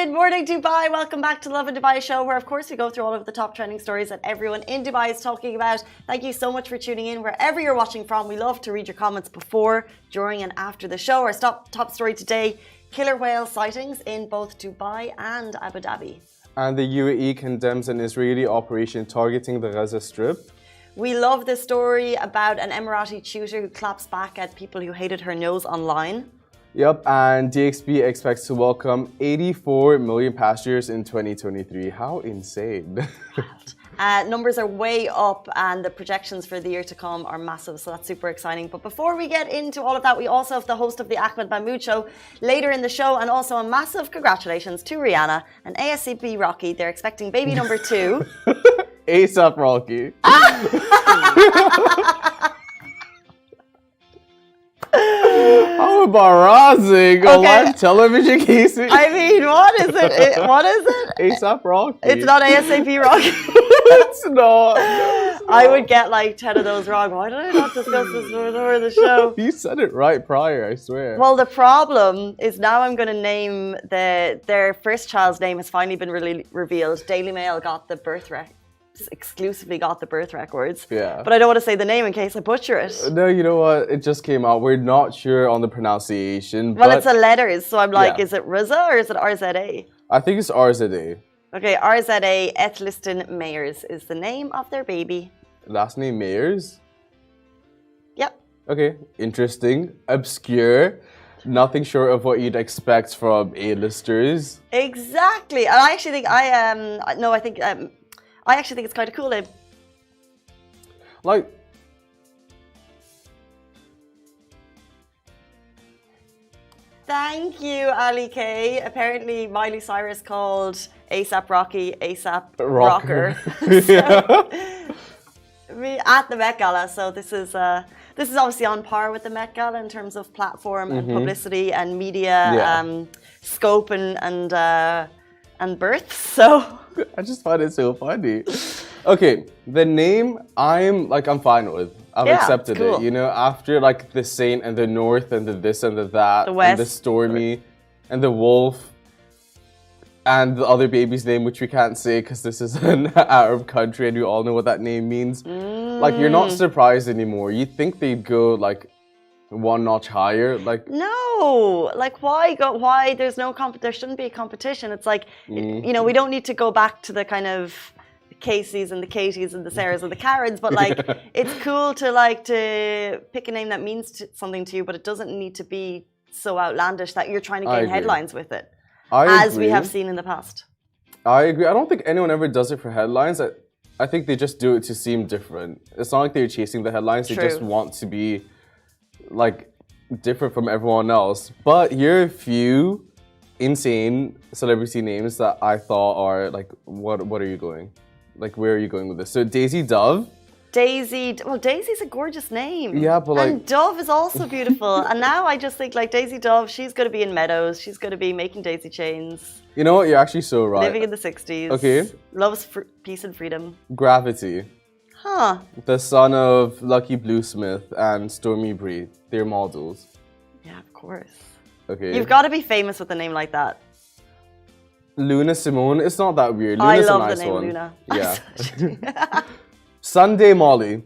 Good morning, Dubai. Welcome back to the Lovin Dubai show, where, of course, we go through all of the top trending stories that everyone in Dubai is talking about. Thank you so much for tuning in wherever you're watching from. We love to read your comments before, during, and after the show. Our top story today: killer whale sightings in both Dubai and Abu Dhabi. And the UAE condemns an Israeli operation targeting the Gaza Strip. We love this story about an Emirati tutor who claps back at people who hated her nose online. Yep, and DXB expects to welcome 84 million passengers in 2023. How insane. Numbers are way up and the projections for the year to come are massive, so that's super exciting. But before we get into all of that, we also have the host of the Ahmed Mahmoud show later in the show, and also a massive congratulations to Rihanna and ASAP Rocky. They're expecting baby number 2. ASAP Rocky. How embarrassing! On live television, Casey. I mean, what is it? What is it? ASAP Rocky. It's not ASAP Rocky. It's not. I would get like 10 of those wrong. Why did I not discuss this before the show? You said it right prior, I swear. Well, the problem is now I'm going to name their first child's name has finally been revealed. Daily Mail got the exclusively got the birth records. Yeah. But I don't want to say the name in case I butcher it. No, you know what? It just came out. We're not sure on the pronunciation. Well, but it's a letters, so I'm like, yeah. Is it Riza or is it RZA? I think it's RZA. Okay, RZA Ethliston Mayers is the name of their baby. Last name Mayers? Yep. Okay, interesting. Obscure. Nothing short of what you'd expect from A-listers. Exactly. And I actually think I actually think it's kind of cool name. Like, thank you, Ali K. Apparently, Miley Cyrus called ASAP Rocky ASAP Rocker. At the Met Gala. So this is obviously on par with the Met Gala in terms of platform and publicity and media scope and birth. So I just find it so funny. Okay, the name I'm fine with. I've accepted it. You know, after like the Saint and the North and the this and the that, the West, and the Stormy and the Wolf and the other baby's name, which we can't say because this is an Arab country and you all know what that name means. Like, you're not surprised anymore. You think they'd go like one notch higher, like no, like why go? Why there shouldn't be a competition. It's like you know, we don't need to go back to the kind of the Caseys and the Katies and the Sarahs and the Karens, but like it's cool to pick a name that means something to you, but it doesn't need to be so outlandish that you're trying to gain headlines with it, as we have seen in the past. I agree. I don't think anyone ever does it for headlines. I think they just do it to seem different. It's not like they're chasing the headlines. They just want to be like different from everyone else. But here are a few insane celebrity names that I thought are like, what are you going? Like, where are you going with this? So Daisy Dove. Daisy's a gorgeous name. Yeah, but like, and Dove is also beautiful. And now I just think like Daisy Dove, she's going to be in Meadows. She's going to be making daisy chains. You know what? You're actually so right. Living in the 60s. Okay. Loves peace and freedom. Gravity. Huh. The son of Lucky Bluesmith and Stormy Bree. They're models. Yeah, of course. Okay. You've got to be famous with a name like that. Luna Simone. It's not that weird. Luna's I love a nice the name one. Luna. Yeah. Sunday Molly.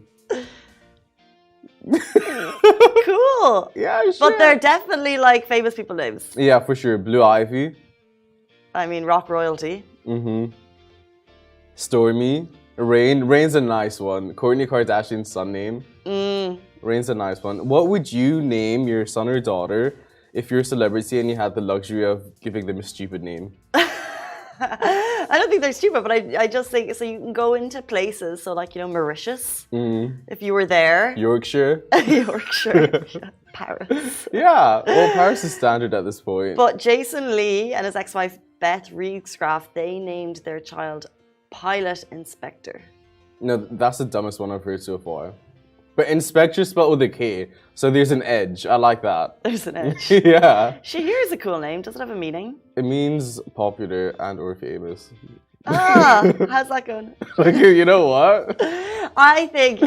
Cool. Yeah, sure. But they're definitely like famous people names. Yeah, for sure. Blue Ivy. I mean, rock royalty. Stormy. Rain. Rain's a nice one. Kourtney Kardashian's son name. Rain's a nice one. What would you name your son or daughter if you're a celebrity and you had the luxury of giving them a stupid name? I don't think they're stupid, but I just think, so you can go into places, so like, you know, Mauritius, if you were there. Yorkshire. Yorkshire. Paris. Yeah, well, Paris is standard at this point. But Jason Lee and his ex-wife Beth Riegsgraff, they named their child Pilot Inspector. No, that's the dumbest one I've heard so far. But Inspector spelled with a K, so there's an edge. I like that. There's an edge. Yeah. Shahir is a cool name. Does it have a meaning? It means popular and or famous. How's that going? Like, you know what? I think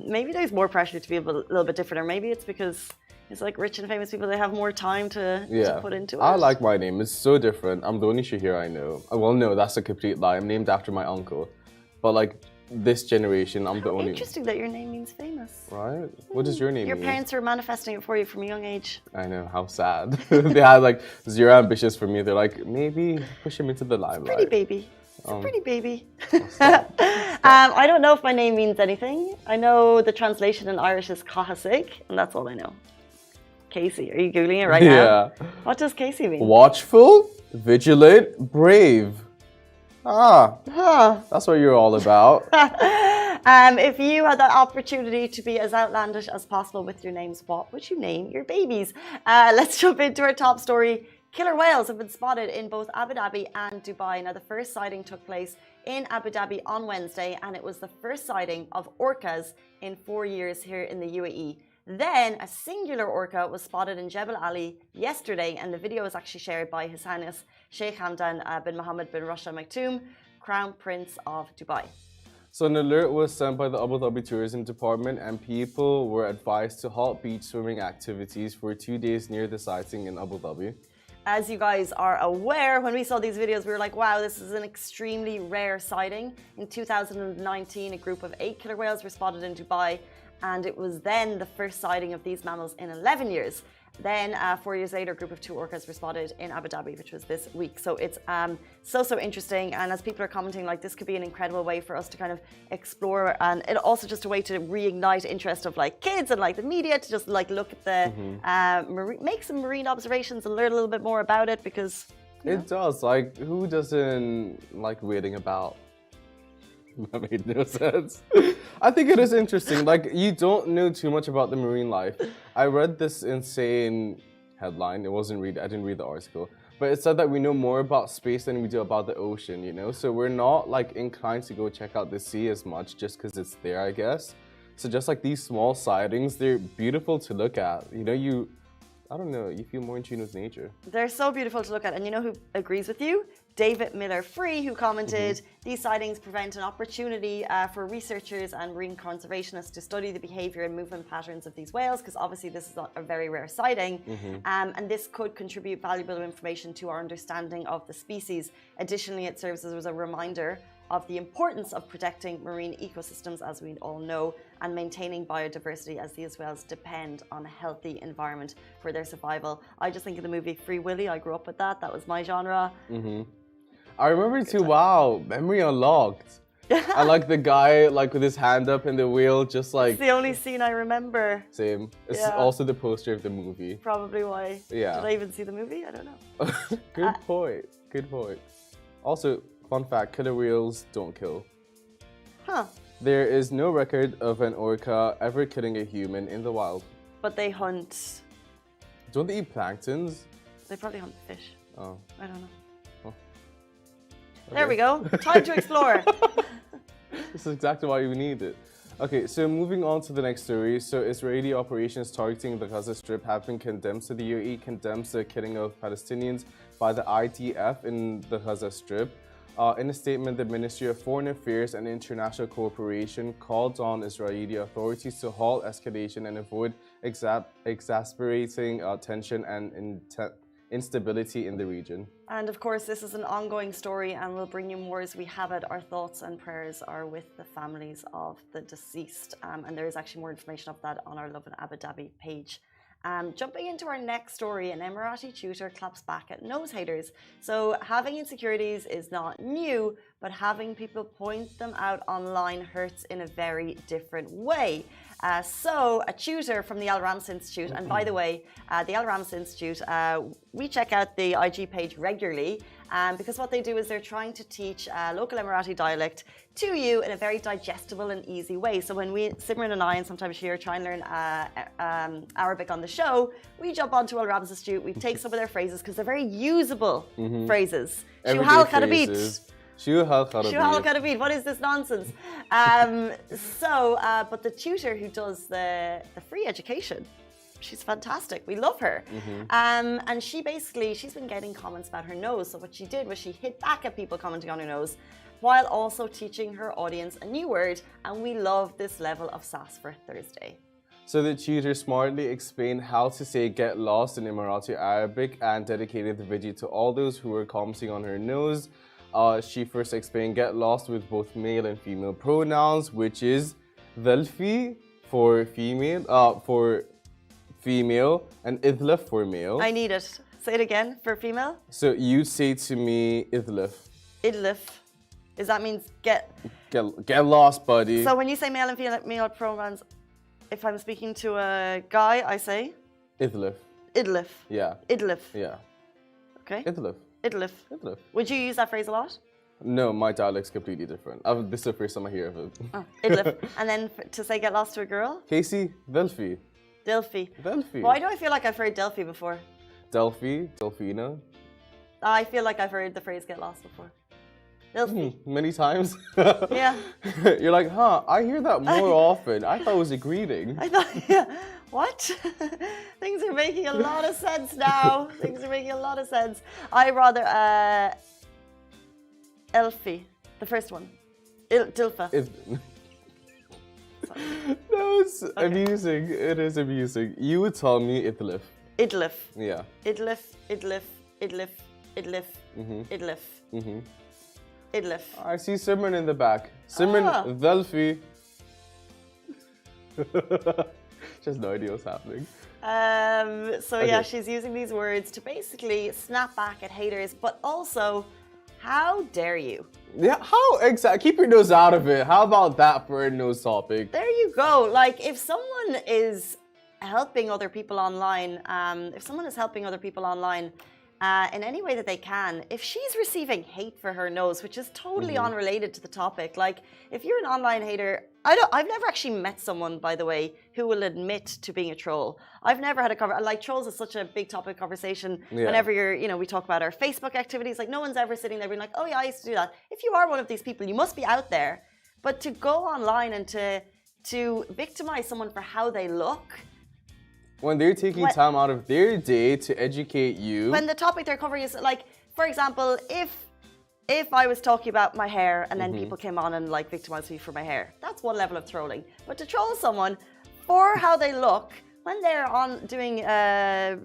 maybe there's more pressure to be a little bit different, or maybe it's because It's like rich and famous people, they have more time to put into it. I like my name. It's so different. I'm the only Shahir I know. Well, no, that's a complete lie. I'm named after my uncle. But like this generation, I'm the only. Interesting that your name means famous. Right? What does your name mean? Your parents were manifesting it for you from a young age. I know, how sad. They had like zero ambitions for me. They're like, maybe push him into the limelight. Pretty baby. It's a pretty baby. I don't know if my name means anything. I know the translation in Irish is Cahasig, and that's all I know. Casey, are you Googling it right now? Yeah. What does Casey mean? Watchful, vigilant, brave. That's what you're all about. If you had the opportunity to be as outlandish as possible with your names, what would you name your babies? Let's jump into our top story. Killer whales have been spotted in both Abu Dhabi and Dubai. Now, the first sighting took place in Abu Dhabi on Wednesday, and it was the first sighting of orcas in 4 years here in the UAE. Then a singular orca was spotted in Jebel Ali yesterday, and the video was actually shared by His Highness Sheikh Hamdan bin Mohammed bin Rashid Al Maktoum, Crown Prince of Dubai. So an alert was sent by the Abu Dhabi Tourism Department, and people were advised to halt beach swimming activities for 2 days near the sighting in Abu Dhabi. As you guys are aware, when we saw these videos, we were like, wow, this is an extremely rare sighting. In 2019, a group of 8 killer whales were spotted in Dubai, and it was then the first sighting of these mammals in 11 years. Then 4 years later, a group of 2 orcas were spotted in Abu Dhabi, which was this week. So it's so interesting. And as people are commenting, like, this could be an incredible way for us to kind of explore, and it also just a way to reignite interest of like kids and like the media to just like look at the make some marine observations and learn a little bit more about it, because it does. Like, who doesn't like reading about? That made no sense. I think it is interesting. Like, you don't know too much about the marine life. I read this insane headline. I didn't read the article, but it said that we know more about space than we do about the ocean, you know? So we're not like inclined to go check out the sea as much just because it's there, I guess. So just like these small sightings, they're beautiful to look at. You know, I don't know, you feel more in tune with nature. They're so beautiful to look at. And you know who agrees with you? David Miller-Free, who commented, these sightings present an opportunity for researchers and marine conservationists to study the behavior and movement patterns of these whales, because obviously this is a very rare sighting, and this could contribute valuable information to our understanding of the species. Additionally, it serves as a reminder of the importance of protecting marine ecosystems, as we all know, and maintaining biodiversity, as these whales depend on a healthy environment for their survival. I just think of the movie Free Willy. I grew up with that. That was my genre. I remember too, wow, memory unlocked. And like the guy like with his hand up in the wheel, just like... It's the only scene I remember. Same. It's also the poster of the movie. Probably why. Yeah. Did I even see the movie? I don't know. Good point. Good point. Also, fun fact, killer whales don't kill. There is no record of an orca ever killing a human in the wild. But they hunt... Don't they eat planktons? They probably hunt fish. Oh. I don't know. Okay. There we go. Time to explore. This is exactly why we need it. Okay, so moving on to the next story. So Israeli operations targeting the Gaza Strip have been condemned. So the UAE condemns the killing of Palestinians by the IDF in the Gaza Strip. In a statement, the Ministry of Foreign Affairs and International Cooperation called on Israeli authorities to halt escalation and avoid exasperating tension and instability in the region. And of course, this is an ongoing story, and we'll bring you more as we have it. Our thoughts and prayers are with the families of the deceased, and there is actually more information of that on our Lovin Abu Dhabi page. Jumping into our next story, an Emirati tutor claps back at nose haters. So having insecurities is not new, but having people point them out online hurts in a very different way. So a tutor from the Al Rams Institute, and by the way, the Al Rams Institute, we check out the IG page regularly, because what they do is they're trying to teach local Emirati dialect to you in a very digestible and easy way. So when Simran and I, and sometimes Shir, try and learn Arabic on the show, we jump onto Al Rams Institute, we take some of their phrases because they're very usable phrases. Everyday phrases. What is this nonsense? But the tutor who does the free education, she's fantastic. We love her. And she's been getting comments about her nose. So what she did was she hit back at people commenting on her nose while also teaching her audience a new word. And we love this level of sass for Thursday. So the tutor smartly explained how to say get lost in Emirati Arabic and dedicated the video to all those who were commenting on her nose. She first explained get lost with both male and female pronouns, which is dhalfi for female and idlaf for male. I need it. Say it again for female. So you say to me idlaf. Idlif. Does that mean Get lost, buddy. So when you say male and female pronouns, if I'm speaking to a guy, I say idlaf. idlif. Yeah. Idlif. Yeah. Okay. Idlaf. Idlif. Idlaf. Would you use that phrase a lot? No, my dialect's completely different. This is the first time I hear of it. Oh, idlif. And then to say get lost to a girl? Casey, Delphi. Delphi. Delphi. Why do I feel like I've heard Delphi before? Delphi, Delphina. I feel like I've heard the phrase get lost before. Delphi. Many times. Yeah. You're like, I hear that more often. I thought it was a greeting. I thought, yeah. What? Things are making a lot of sense now. Things are making a lot of sense. I rather Elfie, the first one. Dilfa. No, it's amusing. It is amusing. You would tell me idlif. Idlif. Yeah. Idlif, idlif, idlif, idlif, idlif. Idlif. I see Simran in the back. Simran, Delphi. She has no idea what's happening. Yeah, she's using these words to basically snap back at haters, but also, how dare you? Yeah, how exactly? Keep your nose out of it. How about that for a nose topic? There you go. Like, if someone is helping other people online, in any way that they can, if she's receiving hate for her nose, which is totally unrelated to the topic, like if you're an online hater, I've never actually met someone, by the way, who will admit to being a troll. I've never had a like trolls is such a big topic of conversation. Yeah. Whenever we talk about our Facebook activities, like no one's ever sitting there being like, oh yeah, I used to do that. If you are one of these people, you must be out there. But to go online and to victimize someone for how they look, when they're taking time out of their day to educate you. When the topic they're covering is like, for example, if I was talking about my hair and then people came on and like victimized me for my hair, that's one level of trolling. But to troll someone for how they look when they're on doing a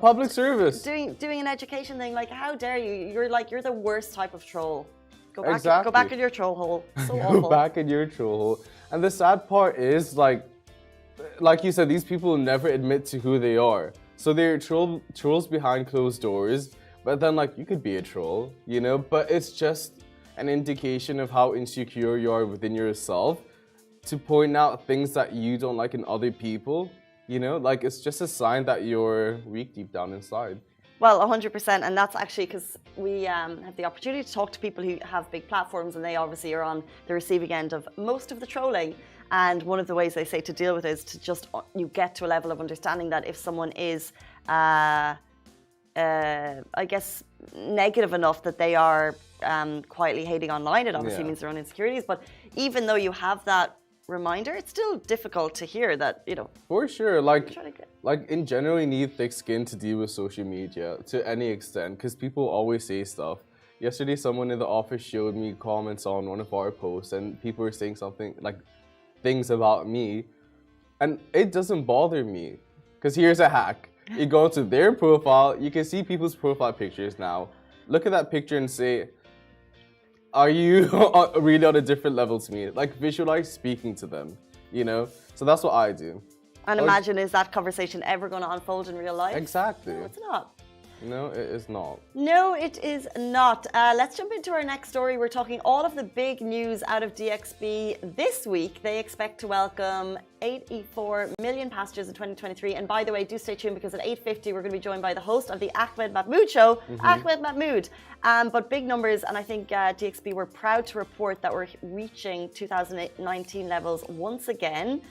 public service, doing an education thing, like how dare you? You're the worst type of troll. Go back in your troll hole. So awful. Go back in your troll hole. And the sad part is like you said, these people never admit to who they are. So they're trolls behind closed doors. But then, like, you could be a troll, But it's just an indication of how insecure you are within yourself to point out things that you don't like in other people, Like, it's just a sign that you're weak deep down inside. Well, 100%, and that's actually because we have the opportunity to talk to people who have big platforms, and they obviously are on the receiving end of most of the trolling. And one of the ways they say to deal with it is to just you get to a level of understanding that if someone is, I guess, negative enough that they are quietly hating online, it obviously means their own insecurities. But even though you have that reminder, it's still difficult to hear that, For sure. Like in general, you need thick skin to deal with social media to any extent because people always say stuff. Yesterday, someone in the office showed me comments on one of our posts and people were saying something like things about me. And it doesn't bother me because here's a hack. You go to their profile, you can see people's profile pictures now. Look at that picture and say, are you really on a different level to me? Like visualize speaking to them, So that's what I do. And imagine, is that conversation ever going to unfold in real life? Exactly. No, it's not. No, it is not. No, it is not. Let's jump into our next story. We're talking all of the big news out of DXB this week. They expect to welcome 84 million passengers in 2023. And by the way, do stay tuned because at 8:50 we're going to be joined by the host of the Ahmed Mahmoud Show, Ahmed Mahmoud. But big numbers, and I think DXB were proud to report that we're reaching 2019 levels once again.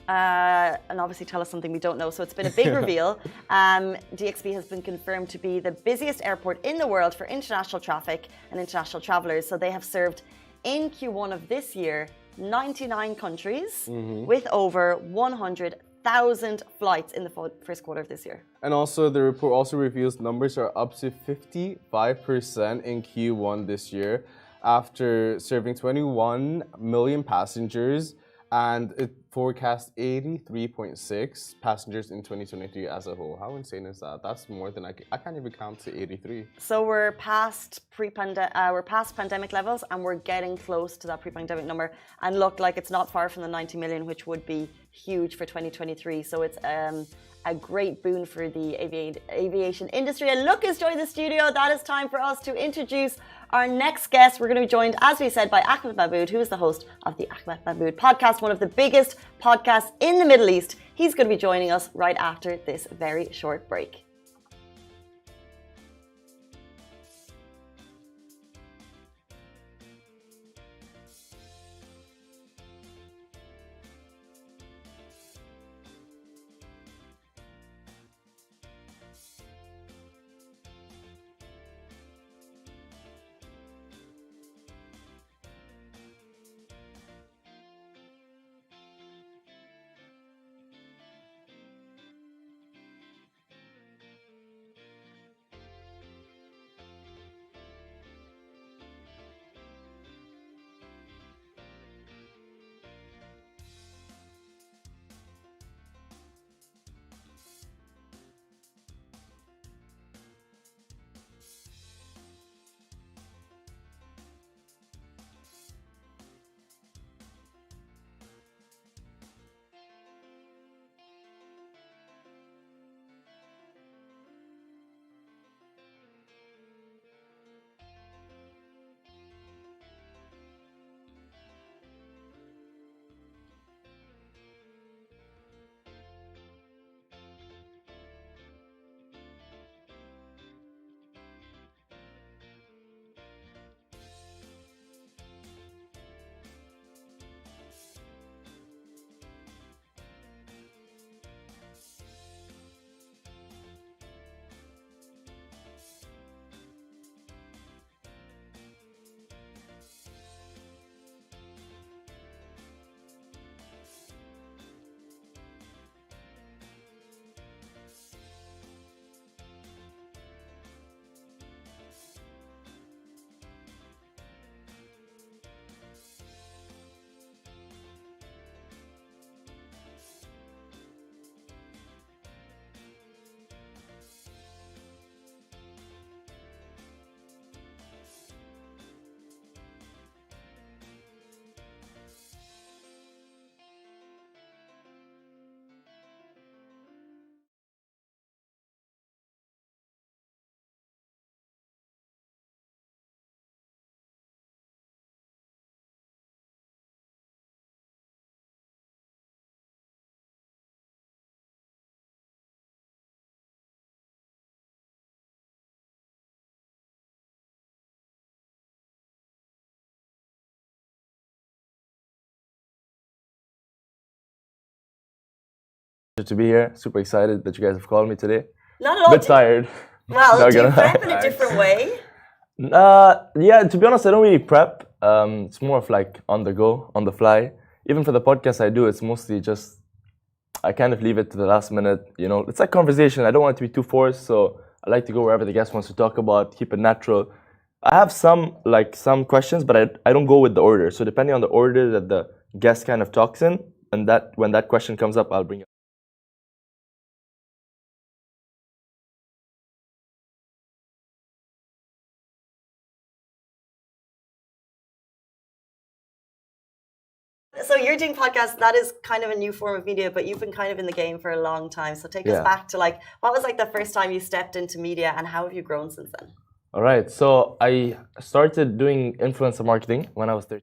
And obviously tell us something we don't know. So it's been a big reveal. DXB has been confirmed to be the busiest airport in the world for international traffic and international travelers. So they have served in Q1 of this year 99 countries with over 100,000 flights in the first quarter of this year. And also the report also reveals numbers are up to 55% in Q1 this year after serving 21 million passengers and it forecasts 83.6 passengers in 2023 as a whole. How insane is that? That's more than I can't even count to 83. So we're past pandemic levels, and we're getting close to that pre-pandemic number. And look, like it's not far from the 90 million, which would be huge for 2023. So it's a great boon for the aviation industry. And look who's joined the studio. That is time for us to introduce our next guest. We're going to be joined, as we said, by Ahmed Mahmoud, who is the host of the Ahmed Mahmoud podcast, one of the biggest podcasts in the Middle East. He's going to be joining us right after this very short break. To be here. Super excited that you guys have called me today. Not at all. Bit tired. Well, do you prep in a different way? Yeah, to be honest, I don't really prep. It's more of like on the go, on the fly. Even for the podcast I do, it's mostly just, I kind of leave it to the last minute. You know, it's like conversation. I don't want it to be too forced, so I like to go wherever the guest wants to talk about, keep it natural. I have some questions, but I don't go with the order. So depending on the order that the guest kind of talks in, and that when that question comes up, I'll bring it. So you're doing podcasts, that is kind of a new form of media, but you've been kind of in the game for a long time. So take us back to like, what was like the first time you stepped into media and how have you grown since then? All right, so I started doing influencer marketing when I was 13.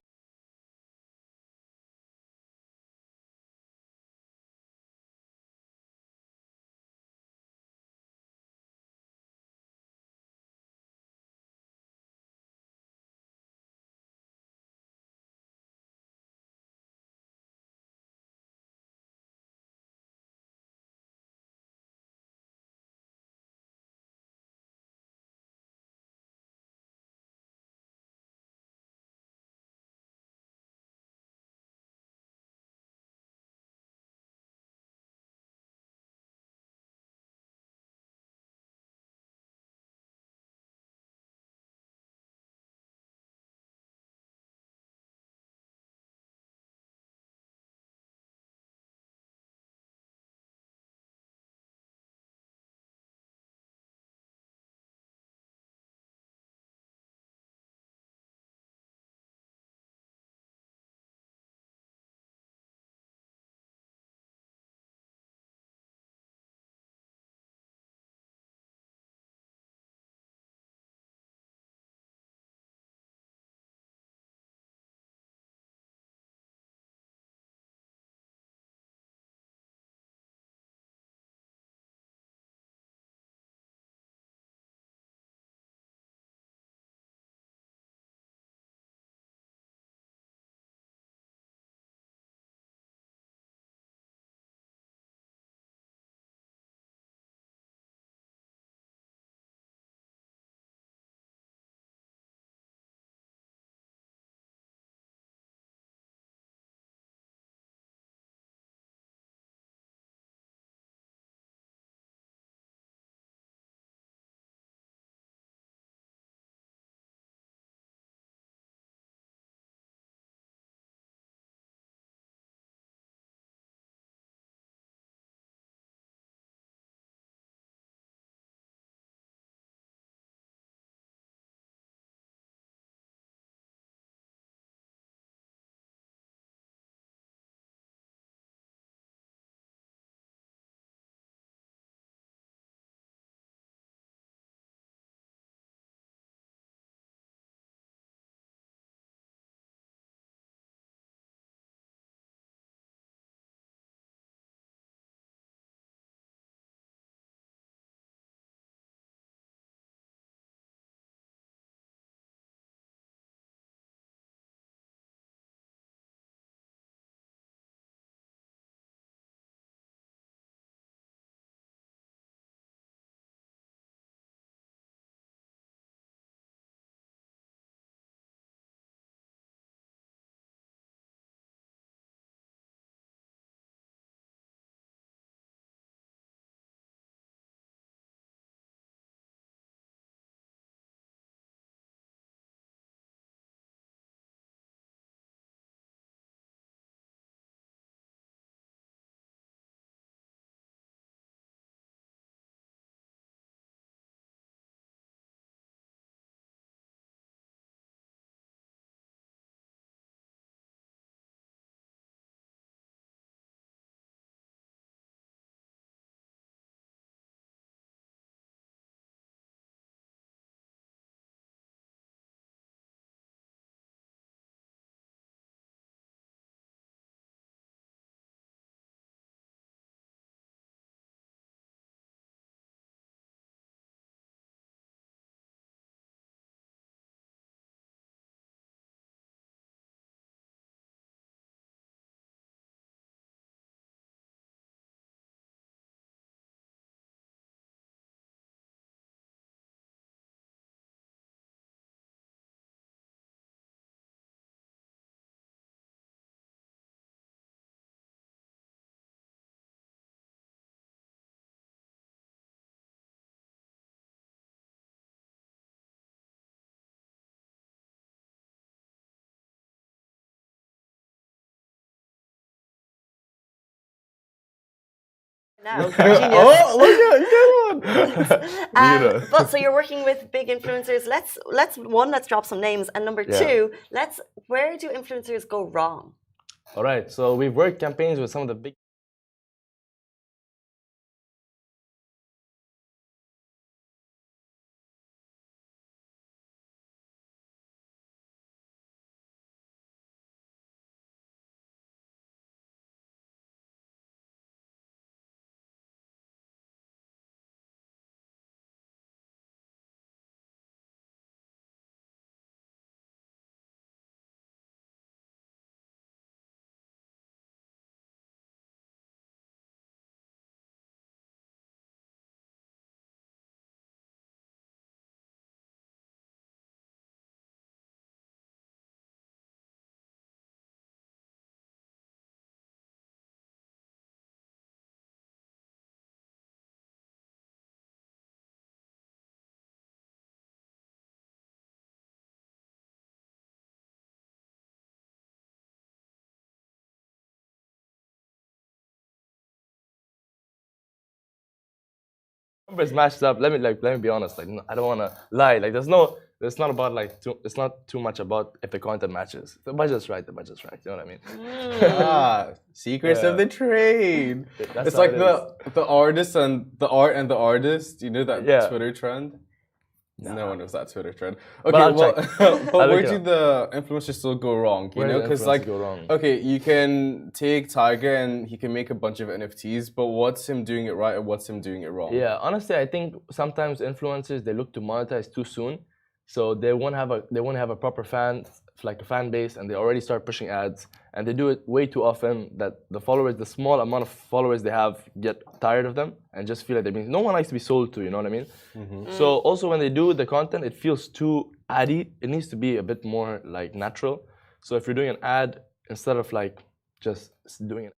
Now, genius. Oh, look at good one. But so you're working with big influencers. Let's drop some names, and number two, where do influencers go wrong? All right, so we've worked campaigns with some of the big. Numbers matched up. Let me be honest. Like, I don't want to lie. Like, it's not about it's not too much about if the content matches. The budget's right. The budget's right. You know what I mean? Secrets of the trade. It's like the artist and the art and the artist. You know that Twitter trend? No one knows that Twitter trend. Okay, but where do the influencers still go wrong? You know, because okay, you can take Tiger and he can make a bunch of NFTs, but what's him doing it right and what's him doing it wrong? Yeah, honestly, I think sometimes influencers they look to monetize too soon, so they won't have a proper fan base, and they already start pushing ads, and they do it way too often that the small amount of followers they have get tired of them and just feel like they're being. No one likes to be sold to, you know what I mean? Mm-hmm. So also when they do the content, it feels too addy. It needs to be a bit more like natural. So if you're doing an ad, instead of like just doing it.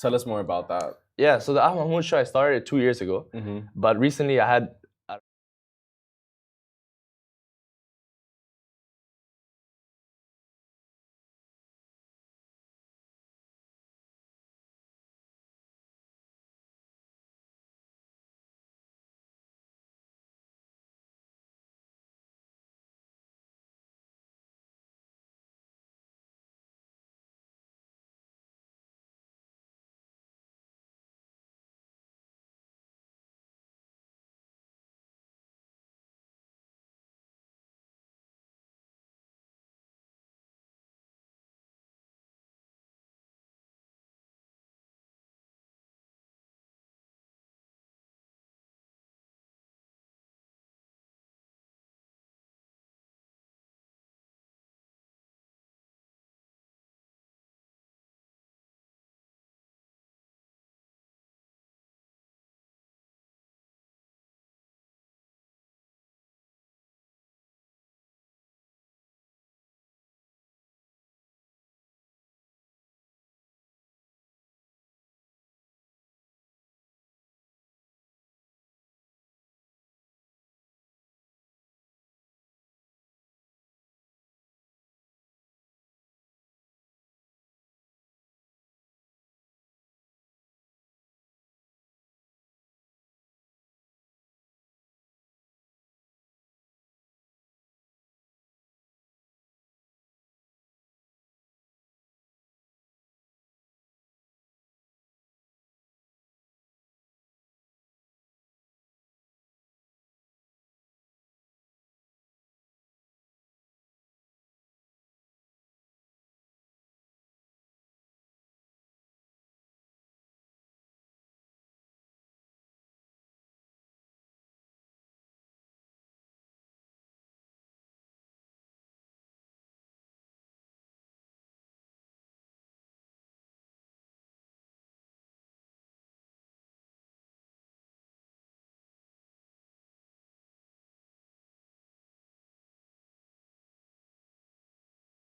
Tell us more about that. Yeah, so the Ahmed Mahmoud show I started 2 years ago, but recently I had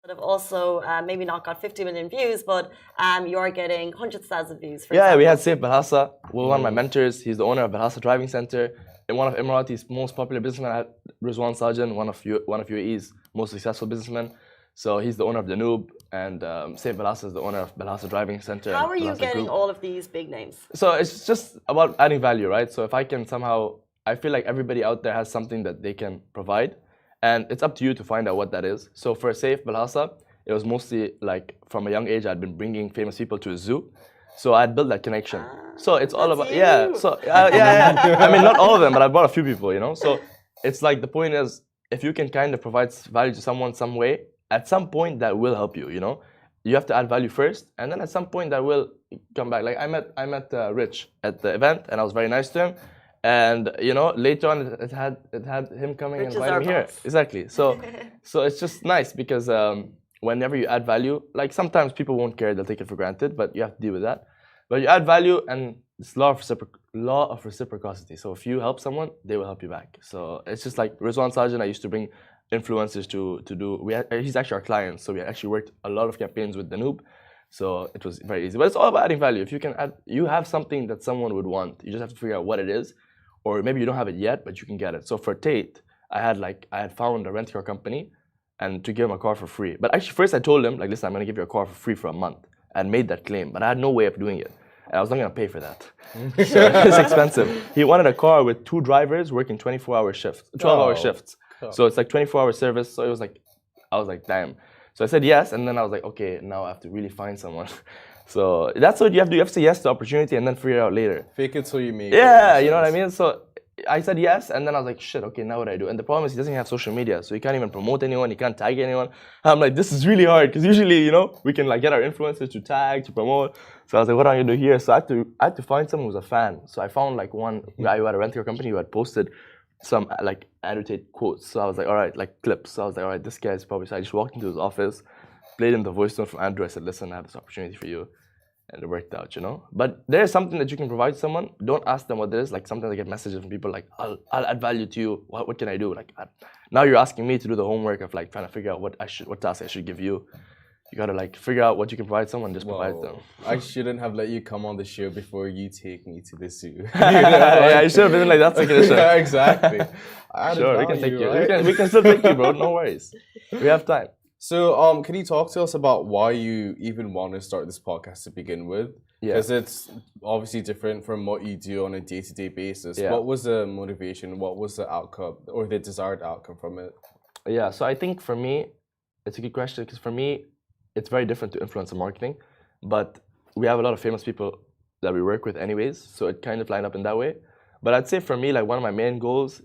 have also maybe not got 50 million views, but you're getting hundreds of thousands of views. For Yeah, example. we had Saif Belhassa, one of my mentors. He's the owner of Belhassa Driving Center. And one of Emirati's most popular businessmen, I had Rizwan Sajan, one of UAE's most successful businessmen. So he's the owner of Danube, and Saif Belhassa is the owner of Belhassa Driving Center. How are you Belhassa getting Group. all of these big names? So it's just about adding value, right? So if I can somehow, I feel like everybody out there has something that they can provide, and it's up to you to find out what that is. So for Saif Belhassa, it was mostly like from a young age, I'd been bringing famous people to a zoo. So I'd built that connection. So it's all about, you. yeah. So yeah. I mean, not all of them, but I brought a few people, you know? So it's like the point is, if you can kind of provide value to someone some way, at some point that will help you, you know? You have to add value first, and then at some point that will come back. Like I met Rich at the event, and I was very nice to him. And you know, later on, it had him coming Rich and inviting me here. Exactly. So it's just nice because whenever you add value, like sometimes people won't care; they'll take it for granted, but you have to deal with that. But you add value, and it's law of reciprocity. So if you help someone, they will help you back. So it's just like Rizwan Sajan. I used to bring influencers to do. He's actually our client, so we actually worked a lot of campaigns with Danube. So it was very easy. But it's all about adding value. If you can add, you have something that someone would want. You just have to figure out what it is. Or maybe you don't have it yet, but you can get it. So for Tate, I had found a rent car company and to give him a car for free. But actually first I told him, like, listen, I'm gonna give you a car for free for a month. I had made that claim, but I had no way of doing it. And I was not gonna pay for that. So it's expensive. He wanted a car with 2 drivers working 24-hour shifts, 12-hour shifts. Cool. So it's like 24-hour service. So it was like, I was like, damn. So I said yes, and then I was like, okay, now I have to really find someone. So that's what you have to do. You have to say yes to the opportunity and then figure it out later. Fake it till you make it. Yeah, you know what I mean? So I said yes, and then I was like, shit, okay, now what do I do? And the problem is he doesn't have social media, so he can't even promote anyone, he can't tag anyone. I'm like, this is really hard, because usually, you know, we can like get our influencers to tag, to promote. So I was like, what am I gonna do here? So I had to find someone who was a fan. So I found like one guy who had a rental company who had posted some like annotated quotes. So I was like, all right, like clips. So I was like, all right, this guy's probably, so I just walked into his office, played him the voice note from Andrew. I said, listen, I have this opportunity for you. And it worked out, you know? But there's something that you can provide someone. Don't ask them what it is. Like sometimes I get messages from people like, I'll add value to you. What can I do? Like now you're asking me to do the homework of like trying to figure out what task I should give you. You gotta like figure out what you can provide someone, just provide them. I shouldn't have let you come on the show before you take me to the zoo. Yeah, you should have been like, that's a condition. Yeah, exactly. Sure, we can take you. Right? We can still take you, bro. No worries. We have time. So, can you talk to us about why you even want to start this podcast to begin with? Because it's obviously different from what you do on a day-to-day basis. Yeah. What was the motivation? What was the outcome or the desired outcome from it? Yeah, so I think for me, it's a good question because for me, it's very different to influencer marketing. But we have a lot of famous people that we work with anyways, so it kind of lined up in that way. But I'd say for me, like one of my main goals,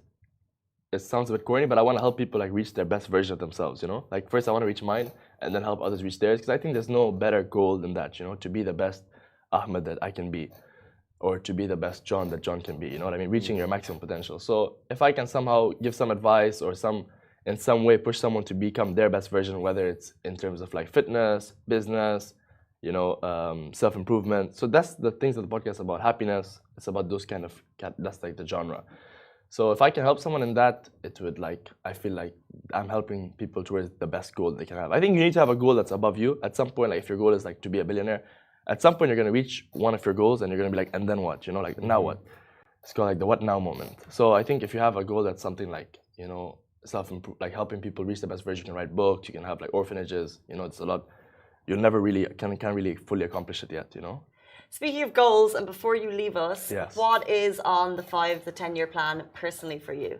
it sounds a bit corny, but I want to help people like reach their best version of themselves, you know? Like first I want to reach mine and then help others reach theirs because I think there's no better goal than that, you know? To be the best Ahmed that I can be or to be the best John that John can be, you know what I mean? Reaching your maximum potential. So if I can somehow give some advice or in some way push someone to become their best version, whether it's in terms of like fitness, business, you know, self-improvement. So that's the things that the podcast is about. Happiness, it's about those kind of, that's like the genre. So if I can help someone in that, it would like, I feel like I'm helping people towards the best goal they can have. I think you need to have a goal that's above you. At some point, like if your goal is like to be a billionaire, at some point you're gonna reach one of your goals and you're gonna be like, and then what? You know, like now what? It's called like the what now moment. So I think if you have a goal that's something like, you know, self-improve, like helping people reach the best version, you can write books, you can have like orphanages, you know, it's a lot. You'll never really, can't really fully accomplish it yet, you know? Speaking of goals, and before you leave us, yes. What is on the 5 to 10 year plan personally for you?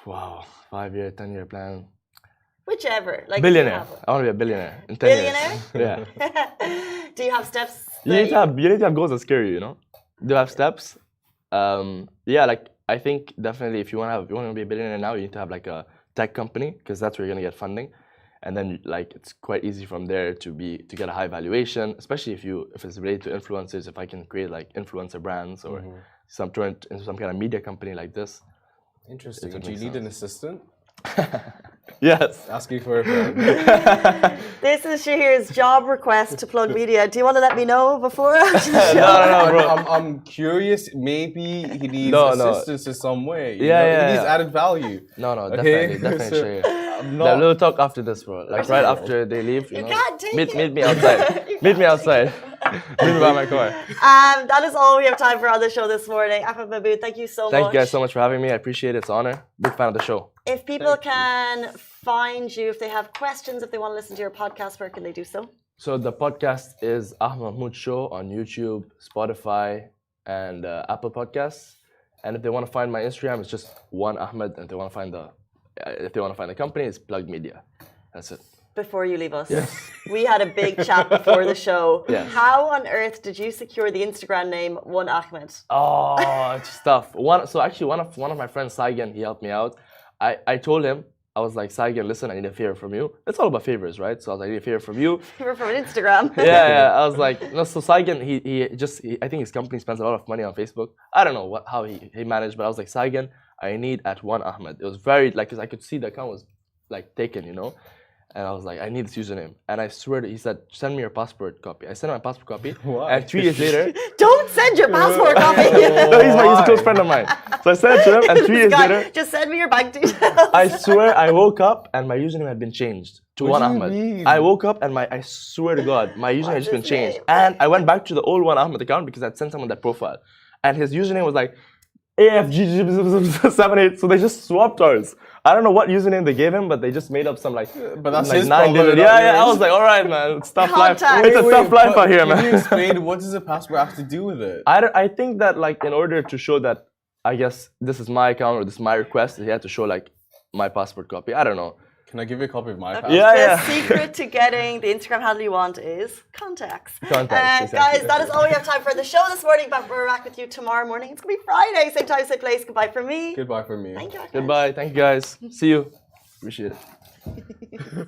Wow, 5-year, 10-year plan. Whichever. Like billionaire. I want to be a billionaire in 10 billionaire? years. Yeah. Do you have steps? You need to have goals that scare you, you know? Do you have steps? Yeah, like I think definitely if you want to be a billionaire now, you need to have like a tech company because that's where you're gonna get funding. And then like it's quite easy from there to get a high valuation, especially if it's related to influencers. If I can create like influencer brands or turn it into some kind of media company like this. Interesting. Do you need an assistant? Yes. Asking for a friend. This is Shahir's job request to Plug Media. Do you want to let me know before? No, bro. I'm curious. Maybe he needs assistance in some way. Yeah. He needs added value. No, definitely, Shahir. We'll talk after this, bro. Like right after they leave. You can't take it. Meet me outside. Meet me outside. Meet me by my car. That is all we have time for on the show this morning. Ahmed Mahmoud, thank you so much. Thank you guys so much for having me. I appreciate it. It's an honor. Big fan of the show. If people can find you, if they have questions, if they want to listen to your podcast, where can they do so? So the podcast is Ahmed Mahmoud Show on YouTube, Spotify, and Apple Podcasts. And if they want to find my Instagram, it's just one Ahmed. And if they want to find the company, it's Plug Media. That's it. Before you leave us, yes. We had a big chat before the show. Yes. How on earth did you secure the Instagram name One Ahmed? Oh, it's tough. One of my friends, Saigan, he helped me out. I told him, I was like, Saigan, listen, I need a favor from you. It's all about favors, right? So I was like, I need a favor from you. Favor from Instagram. yeah. I was like, no. So Saigan, he I think his company spends a lot of money on Facebook. I don't know how he managed, but I was like, Saigan, I need at One Ahmed. It was very like, cause I could see the account was like taken, you know. And I was like, I need this username. And I swear he said, send me your passport copy. I sent him my passport copy. Why? And 3 years later. Don't send your passport copy. No, he's a close friend of mine. So I sent it to him, and 3 years later. Just send me your bank details. I swear, I woke up and my username had been changed to One Ahmed. Mean? I woke up and I swear to God, my username had just been changed. And I went back to the old One Ahmed account because I'd sent someone that profile. And his username was like AFG78. So they just swapped ours. I don't know what username they gave him, but they just made up some like. But that's like his 9 problem. digit. Yeah. I was like, all right, man, it's tough life. Contact. It's a tough life out here, man. Can you explain what does a passport have to do with it? I think that like in order to show that, I guess this is my account or this is my request, he had to show like my passport copy. I don't know. Can I give you a copy of my passport? The secret to getting the Instagram handle you want is contacts. Exactly. Guys, that is all we have time for the show this morning, but we're back with you tomorrow morning. It's going to be Friday, same time, same place. Goodbye from me. Goodbye from me. Thank you. Goodbye. Thank you, guys. See you. Appreciate it.